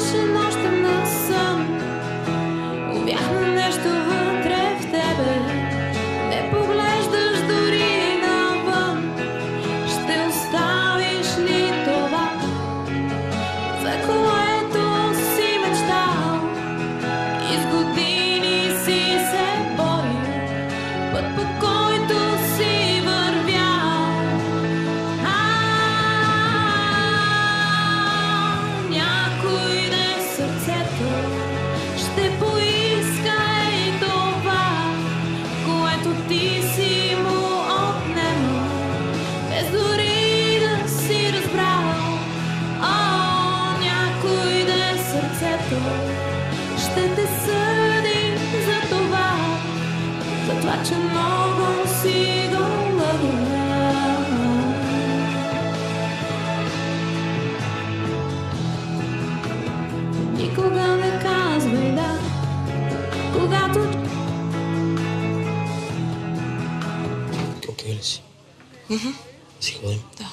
беше нощем на сън. Увяхна нещо вътре в тебе. Не поглеждаш дори навън. Ще оставиш ли това, за което си мечтал? И с години си се борил, път по който си вървял. Някой ден сърцето ще поиска и това, което ти си му отнемал, без дори да си разбрал. Някой ден сърцето ще те съди за това, че много си го лъгала. Никога не казвай да, когато... Окей ли си? Си ходим? Да.